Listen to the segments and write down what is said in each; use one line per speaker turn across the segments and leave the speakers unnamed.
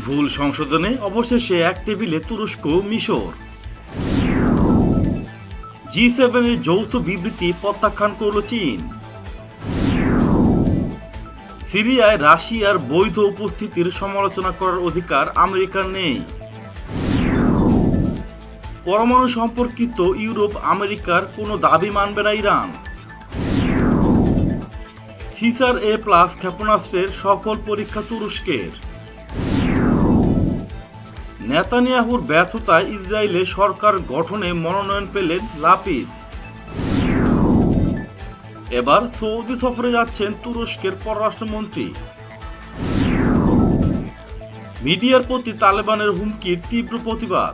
ভুল সংশোধনে অবশেষে এক টেবিলে তুরস্ক মিশর। G7 এর যৌথ বিবৃতি প্রত্যাখ্যান করল চীন। সিরিয়ায় রাশিয়ার বৈধ উপস্থিতির সমালোচনা করার অধিকার আমেরিকার নেই। পরমাণু সম্পর্কিত ইউরোপ আমেরিকার কোনো দাবি মানবে না ইরান। সিসার A+ ক্ষেপণাস্ত্রের সফল পরীক্ষা তুরস্কের। নেতানিয়াহুর ব্যর্থতায় ইসরায়েলে সরকার গঠনে মনোনয়ন পেলেন লাপিদ। এবার সৌদি সফরে যাচ্ছেন তুরস্কের পররাষ্ট্রমন্ত্রী। মিডিয়ার প্রতি তালেবানের হুমকির তীব্র প্রতিবাদ।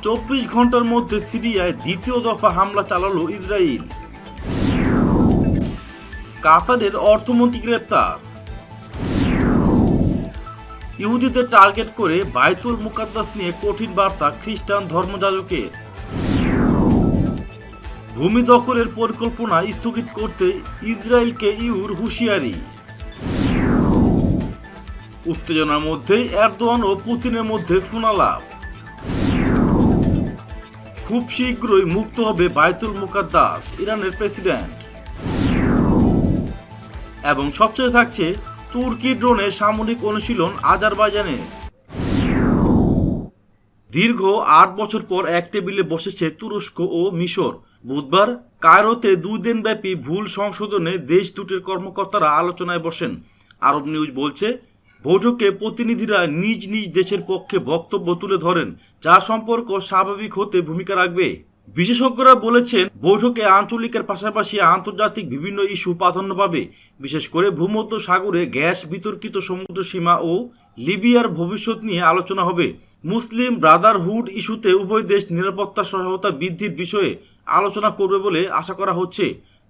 24 ঘন্টার মধ্যে সিরিয়ায় দ্বিতীয় দফা হামলা চালালো ইসরায়েল। কাতারের অর্থমন্ত্রী গ্রেপ্তার। ইহুদিদের টার্গেট করে বাইতুল মুকাদ্দাস নিয়ে কঠিন বার্তা খ্রিস্টান ধর্মযাজকের। ভূমি দখলের পরিকল্পনা স্থগিত করতে ইসরায়েলকে ইউর হুঁশিয়ারি। উত্তেজনার মধ্যেই এরদোয়ান ও পুতিনের মধ্যে ফোনালাপ। খুব শীঘ্রই মুক্ত হবে বাইতুল মুকাদ্দাস, ইরানের প্রেসিডেন্ট। এবং সবচেয়ে থাকছে তুর্কি ড্রোনে সামরিক অনুশীলন আজারবাইজানের। দীর্ঘ 8 বছর পর এক টেবিলে বসেছে তুরস্ক ও মিশর। বুধবার কায়রোতে 2 দিনব্যাপী ভুল সংশোধনে দেশ দুটির কর্মকর্তারা আলোচনায় বসেন। আরব নিউজ বলছে, বৈঠকে প্রতিনিধিরা নিজ নিজ দেশের পক্ষে বক্তব্য তুলে ধরেন, যা সম্পর্ক স্বাভাবিক হতে ভূমিকা রাখবে। বিশেষজ্ঞরা বলেছেন, বৈঠকে আঞ্চলিকের পাশাপাশি আন্তর্জাতিক বিভিন্ন ইস্যু প্রাধান্য পাবে। বিশেষ করে ভূমধ্য সাগরে গ্যাস বিতর্কিত সমুদ্র সীমা ও লিবিয়ার ভবিষ্যৎ নিয়ে আলোচনা হবে। মুসলিম ব্রাদারহুড ইস্যুতে উভয় দেশ নিরাপত্তা সহায়তা বৃদ্ধির বিষয়ে আলোচনা করবে বলে আশা করা হচ্ছে।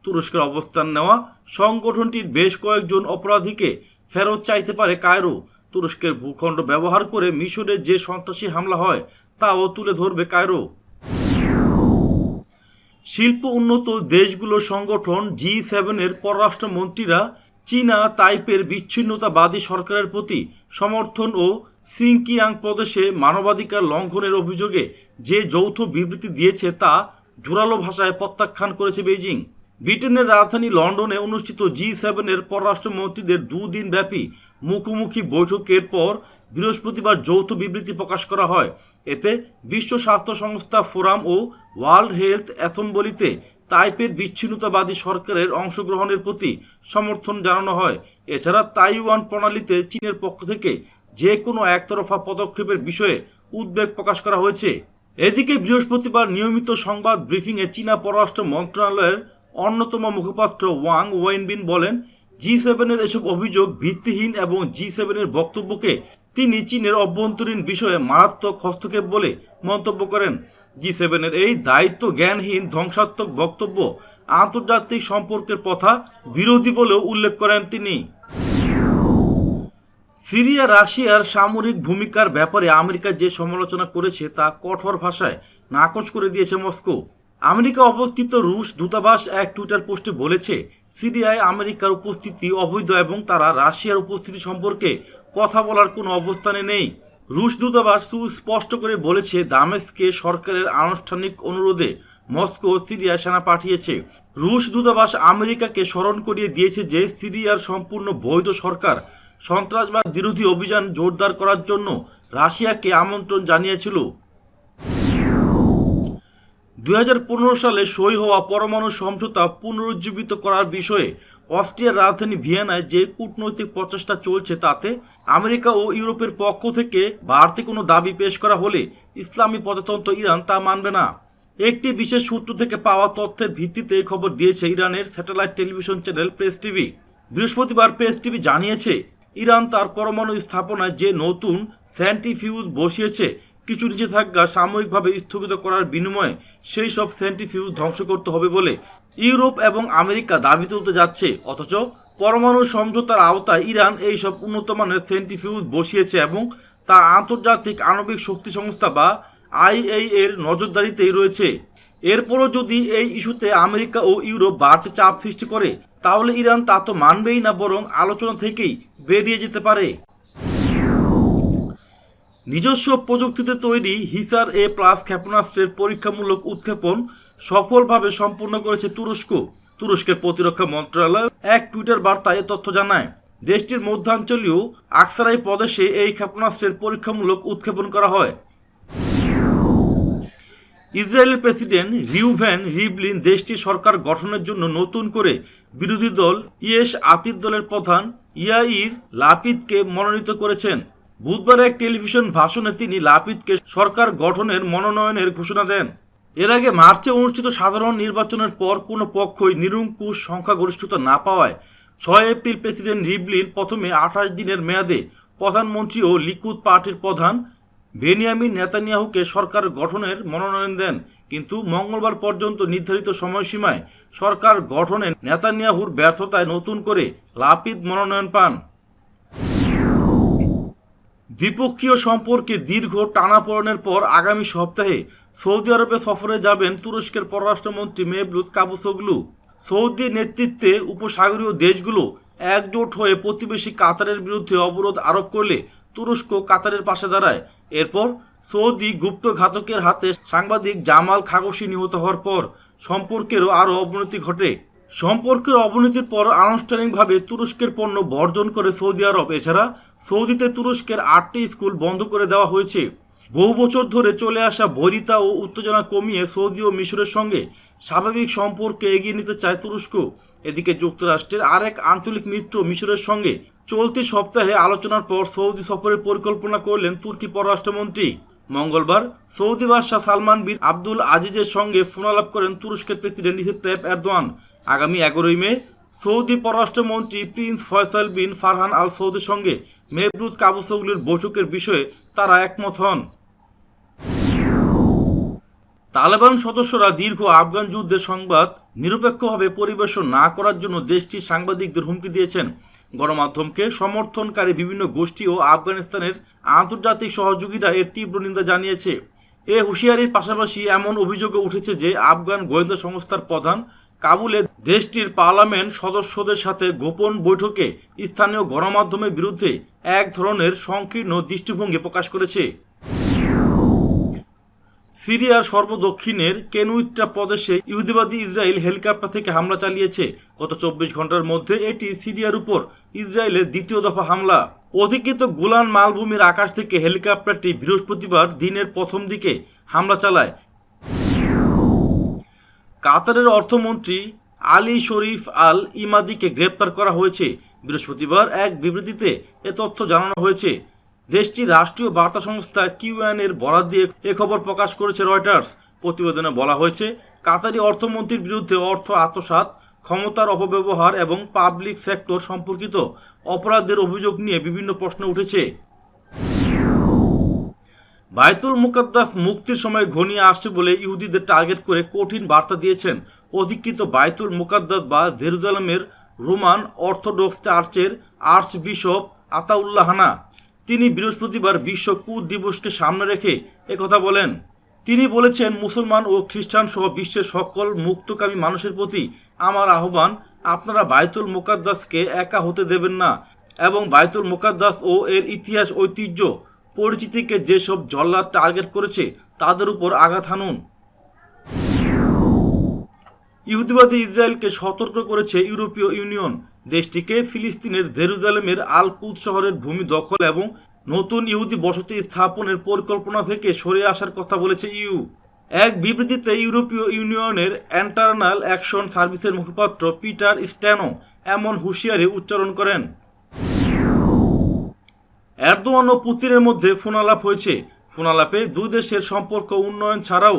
তুরস্কের অবস্থান নেওয়া সংগঠনটির বেশ কয়েকজন অপরাধীকে ফেরত চাইতে পারে কায়রো। তুরস্কের ভূখণ্ড ব্যবহার করে মিশরে যে সন্ত্রাসী হামলা হয় তাও তুলে ধরবে কায়রো। শিল্প উন্নত দেশগুলোর সংগঠন G7 এর পররাষ্ট্রমন্ত্রীরা চীনা তাইপের বিচ্ছিন্নতাবাদী সরকারের প্রতি সমর্থন ও সিনকিয়াং প্রদেশে মানবাধিকার লঙ্ঘনের অভিযোগে যে যৌথ বিবৃতি দিয়েছে তা জোরালো ভাষায় প্রত্যাখ্যান করেছে বেইজিং। ব্রিটেনের রাজধানী লন্ডনে অনুষ্ঠিত G7 এর পররাষ্ট্রমন্ত্রীদের 2 দিন ব্যাপী মুখোমুখি বৈঠকের পর বৃহস্পতিবার যৌথ বিবৃতি প্রকাশ করা হয়। এতে বিশ্ব স্বাস্থ্য সংস্থা ফোরাম ও ওয়ার্ল্ড হেলথ অ্যাসেম্বলিতে তাইপের বিচ্ছিন্নতাবাদী সরকারের অংশগ্রহণের প্রতি সমর্থন জানানো হয়। এছাড়া তাইওয়ান প্রণালীতে চীনের পক্ষ থেকে যে কোনো একতরফা পদক্ষেপের বিষয়ে উদ্বেগ প্রকাশ করা হয়েছে। এদিকে বৃহস্পতিবার নিয়মিত সংবাদ ব্রিফিংয়ে চীনা পররাষ্ট্র মন্ত্রণালয়ের অন্যতম মুখপাত্র ওয়াং ওয়েনবিন বলেন, G7 এর এসব অভিযোগ ভিত্তিহীন এবং G7 এর বক্তব্যকে তিনি চীনের অভ্যন্তরীণ বিষয়ে মারাত্মক হস্তক্ষেপ বলে মন্তব্য করেন। G7 এর এই দায়িত্ব জ্ঞানহীন ধ্বংসাত্মক বক্তব্য আন্তর্জাতিক সম্পর্কের পথা বিরোধী বলেও উল্লেখ করেন তিনি। সিরিয়া রাশিয়ার সামরিক ভূমিকার ব্যাপারে আমেরিকা যে সমালোচনা করেছে তা কঠোর ভাষায় নাকচ করে দিয়েছে মস্কো। আমেরিকা অবস্থিত রুশ দূতাবাস এক টুইটার পোস্টে বলেছে, সিরিয়ায় আমেরিকার উপস্থিতি অবৈধ এবং তারা রাশিয়ার উপস্থিতি সম্পর্কে কথা বলার কোনো অবস্থানে নেই। রুশ দূতাবাস সুস্পষ্ট করে বলেছে, দামেস্কে সরকারের আনুষ্ঠানিক অনুরোধে মস্কো সিরিয়ায় সেনা পাঠিয়েছে। রুশ দূতাবাস আমেরিকাকে স্মরণ করিয়ে দিয়েছে যে সিরিয়ার সম্পূর্ণ বৈধ সরকার সন্ত্রাসবাদ বিরোধী অভিযান জোরদার করার জন্য রাশিয়াকে আমন্ত্রণ জানিয়েছিল। 2015 সালে সই হওয়া পরমাণু সমঝোতা পুনরুজ্জীবিত করার বিষয়ে অস্ট্রিয়ার রাজধানী ভিয়েনায় যে কূটনৈতিক প্রচেষ্টা চলছে তাতে আমেরিকা ও ইউরোপের পক্ষ থেকে বাড়তি কোনো দাবি পেশ করা হলে ইসলামী প্রজাতন্ত্র ইরান তা মানবে না। একটি বিশেষ সূত্র থেকে পাওয়া তথ্যের ভিত্তিতে এই খবর দিয়েছে ইরানের satellite television channel press TV. বৃহস্পতিবার প্রেস টিভি জানিয়েছে, ইরান তার পরমাণু স্থাপনায় যে নতুন সেন্ট্রিফিউজ বসিয়েছে কিছু নিষেধাজ্ঞা সাময়িকভাবে স্থগিত করার বিনিময়ে সেই সব সেন্ট্রিফিউজ ধ্বংস করতে হবে বলে ইউরোপ এবং আমেরিকা দাবি তুলতে যাচ্ছে। অথচ পরমাণু সমঝোতার আওতায় ইরান এই সব উন্নত মানের সেন্ট্রিফিউজ বসিয়েছে এবং তা আন্তর্জাতিক আণবিক শক্তি সংস্থা বা IAEA এর নজরদারিতেই রয়েছে। এরপরও যদি এই ইস্যুতে আমেরিকা ও ইউরোপ বাড়তি চাপ সৃষ্টি করে তাহলে ইরান তা তো মানবেই না, বরং আলোচনা থেকেই বেরিয়ে যেতে পারে। নিজস্ব প্রযুক্তিতে তৈরি হিসার-এ ক্ষেপণাস্ত্রের পরীক্ষামূলক উৎক্ষেপণ সফলভাবে সম্পন্ন করেছে তুরস্ক। তুরস্কের প্রতিরক্ষা মন্ত্রণালয় এক টুইটার বার্তায় এ তথ্য জানায়। দেশটির মধ্যাঞ্চলীয় আকসারাই প্রদেশে এই ক্ষেপণাস্ত্রের পরীক্ষামূলক উৎক্ষেপণ করা হয়। ইসরায়েলের প্রেসিডেন্ট রিউভেন রিভলিন দেশটির সরকার গঠনের জন্য নতুন করে বিরোধী দল ইয়েশ আতিদ দলের প্রধান ইয়াইর লাপিদকে মনোনীত করেছেন। বুধবার এক টেলিভিশন ভাষণে তিনি লাপিদকে সরকার গঠনের মনোনয়নের ঘোষণা দেন। এর আগে মার্চে অনুষ্ঠিত সাধারণ নির্বাচনের পর কোনো পক্ষই নিরঙ্কুশ সংখ্যাগরিষ্ঠতা না পাওয়ায় 6 এপ্রিল প্রেসিডেন্ট রিভলিন প্রথমে 28 দিনের মেয়াদে প্রধানমন্ত্রী ও লিকুদ পার্টির প্রধান বেনিয়ামিন নেতানিয়াহুকে সরকার গঠনের মনোনয়ন দেন, কিন্তু মঙ্গলবার পর্যন্ত নির্ধারিত সময়সীমায় সরকার গঠনে নেতানিয়াহুর ব্যর্থতায় নতুন করে লাপিদ মনোনয়ন পান। দ্বিপক্ষীয় সম্পর্কে দীর্ঘ টানাপোড়েনের পর আগামী সপ্তাহে সৌদি আরবে সফরে যাবেন তুরস্কের পররাষ্ট্রমন্ত্রী মেভলুত কাভুসোগলু। সৌদি নেতৃত্বে উপসাগরীয় দেশগুলো একজোট হয়ে প্রতিবেশী কাতারের বিরুদ্ধে অবরোধ আরোপ করলে তুরস্ক কাতারের পাশে দাঁড়ায়। এরপর সৌদি গুপ্তঘাতকের হাতে সাংবাদিক জামাল খাগোশি নিহত হওয়ার পর সম্পর্কেরও আরও অবনতি ঘটে। সম্পর্কের অবনতির পর আনুষ্ঠানিকভাবে তুরস্কের পণ্য বর্জন করে সৌদি আরব। এছাড়া সৌদিতে তুরস্কের 8টি স্কুল বন্ধ করে দেওয়া হয়েছে। বহু বছর ধরে চলে আসা বৈরিতা ও উত্তেজনা কমিয়ে সৌদি ও মিশরের সঙ্গে স্বাভাবিক সম্পর্কে এগিয়ে নিতে চায় তুরস্ক। এদিকে যুক্তরাষ্ট্রের আরেক আঞ্চলিক মিত্র মিশরের সঙ্গে চলতি সপ্তাহে আলোচনার পর সৌদি সফরের পরিকল্পনা করলেন তুর্কি পররাষ্ট্রমন্ত্রী। মঙ্গলবার সৌদি বাদশাহ সালমান বিন আব্দুল আজিজের সঙ্গে ফোনালাপ করেন তুরস্কের প্রেসিডেন্ট রিসেপ তাইপ এরদোয়ান। আগামী 11 মে সৌদি পররাষ্ট্রমন্ত্রী prince Faisal bin Farhan al সৌদের সঙ্গে মেভলুত কাভুসোগলুর বৈঠকের বিষয়ে তারা একমত হন। তালেবান সদস্যরা দীর্ঘ আফগান যুদ্ধের সংবাদ নিরপেক্ষভাবে পরিবেশন না করার জন্য দেশটির সাংবাদিকদের হুমকি দিয়েছেন। গণমাধ্যমকে সমর্থনকারী বিভিন্ন গোষ্ঠী ও আফগানিস্তানের আন্তর্জাতিক সহযোগীরা এর তীব্র নিন্দা জানিয়েছে। এ হুঁশিয়ারির পাশাপাশি এমন অভিযোগও উঠেছে যে আফগান গোয়েন্দা সংস্থার প্রধান কাবুলে দেশটির পার্লামেন্ট সদস্যদের সাথে গোপন বৈঠকে স্থানীয় গণমাধ্যমের বিরুদ্ধে এক ধরনের সংকীর্ণ দৃষ্টিভঙ্গি প্রকাশ করেছে। সিরিয়ার সর্বদক্ষিণের কেনুইট্রা প্রদেশে ইহুদিবাদী ইসরায়েল হেলিকপ্টার থেকে হামলা চালিয়েছে। গত 24 ঘন্টার মধ্যে এটি সিরিয়ার উপর ইসরায়েলের দ্বিতীয় দফা হামলা। অধিকৃত গোলান মালভূমির আকাশ থেকে হেলিকপ্টারটি বৃহস্পতিবার দিনের প্রথম দিকে হামলা চালায়। কাতারের অর্থমন্ত্রী আলী শরীফ আল ইমাদিকে গ্রেপ্তার করা হয়েছে। বৃহস্পতিবার এক বিবৃতিতে এ তথ্য জানানো হয়েছে। দেশটির রাষ্ট্রীয় বার্তা সংস্থা কিউএন এর বরাত দিয়ে এ খবর প্রকাশ করেছে রয়টার্স। প্রতিবেদনে বলা হয়েছে, কাতারি অর্থমন্ত্রীর বিরুদ্ধে অর্থ আত্মসাৎ, ক্ষমতার অপব্যবহার এবং পাবলিক সেক্টর সম্পর্কিত অপরাধের অভিযোগ নিয়ে বিভিন্ন প্রশ্ন উঠেছে। বাইতুল মুকাদ্দাস মুক্তির সময় ঘনিয়ে আসছে বলে ইহুদিদের টার্গেট করে কঠিন বার্তা দিয়েছেন অধিকৃত বাইতুল মুকাদ্দাস বা জেরুজালেমের রোমান অর্থোডক্স চার্চের আর্চবিশপ আতাউল্লাহ হানা। তিনি বৃহস্পতিবার বিশ্ব কুদ দিবসকে সামনে রেখে একথা বলেন। তিনি বলেছেন, মুসলমান ও খ্রিস্টান সহ বিশ্বের সকল মুক্তকামী মানুষের প্রতি আমার আহ্বান, আপনারা বাইতুল মুকাদ্দাসকে একা হতে দেবেন না এবং বাইতুল মুকাদ্দাস ও এর ইতিহাস, ঐতিহ্য, পরিচিতিকে যেসব জল্লাদ টার্গেট করেছে তাদের উপর আঘাত হানুন। ইহুদিবাদী ইসরায়েলকে সতর্ক করেছে ইউরোপীয় ইউনিয়ন। দেশটিকে ফিলিস্তিনের জেরুজালেমের আল কুদস শহরের ভূমি দখল এবং নতুন ইহুদি বসতি স্থাপনের পরিকল্পনা থেকে সরে আসার কথা বলেছে ইউ। এক বিবৃতিতে ইউরোপীয় ইউনিয়নের ইন্টারনাল অ্যাকশন সার্ভিসের মুখপাত্র পিটার স্ট্যানো এমন হুঁশিয়ারি উচ্চারণ করেন। এরদোয়ান ও পুতিনের মধ্যে ফোনালাপ হয়েছে। ফোনালাপে দুই দেশের সম্পর্ক উন্নয়ন ছাড়াও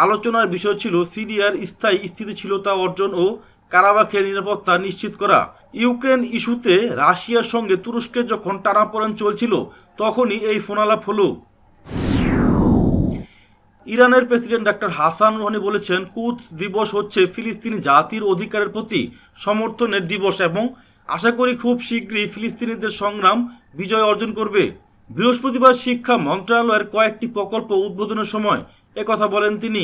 আলোচনার বিষয় ছিল সিরিয়ার স্থায়ী স্থিতিশীলতা অর্জন ও কারাবাখের নিরাপত্তা নিশ্চিত করা। ইউক্রেন ইস্যুতে রাশিয়ার সঙ্গে তুরস্কের যখন টানাপোড়েন চলছিল তখনই এই ফোনালাপ হলো। ইরানের প্রেসিডেন্ট ডক্টর হাসান রুহানি বলেছেন, কুদস দিবস হচ্ছে ফিলিস্তিনি জাতির অধিকারের প্রতি সমর্থনের দিবস এবং আশা করি খুব শীঘ্রই ফিলিস্তিনিদের সংগ্রাম বিজয় অর্জন করবে। বৃহস্পতিবার শিক্ষা মন্ত্রণালয়ের কয়েকটি প্রকল্প উদ্বোধনের সময় একথা বলেন তিনি।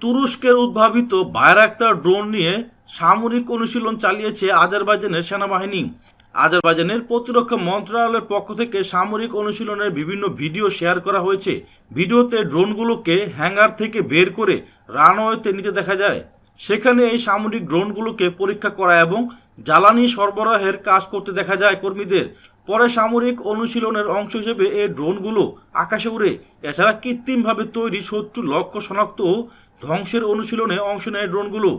তুরস্কের উদ্ভাবিত বায়রাক্তার ড্রোন নিয়ে সামরিক অনুশীলন চালিয়েছে আজারবাইজানের সেনাবাহিনী। আজারবাইজানের প্রতিরক্ষা মন্ত্রণালয়ের পক্ষ থেকে সামরিক অনুশীলনের বিভিন্ন ভিডিও শেয়ার করা হয়েছে। ভিডিওতে ড্রোনগুলোকে হ্যাঙ্গার থেকে বের করে রানওয়েতে নিতে দেখা যায়। সেখানে এই সামরিক ড্রোনগুলোকে পরীক্ষা করা এবং জ্বালানি সরবরাহের কাজ করতে দেখা যায় কর্মীদের। পরে সামরিক অনুশীলনের অংশ হিসেবে এই ড্রোনগুলো আকাশে উড়ে। এছাড়া কৃত্রিমভাবে তৈরি শত্রু লক্ষ্য শনাক্ত ও ধ্বংসের অনুশীলনে অংশ নেয় ড্রোনগুলো।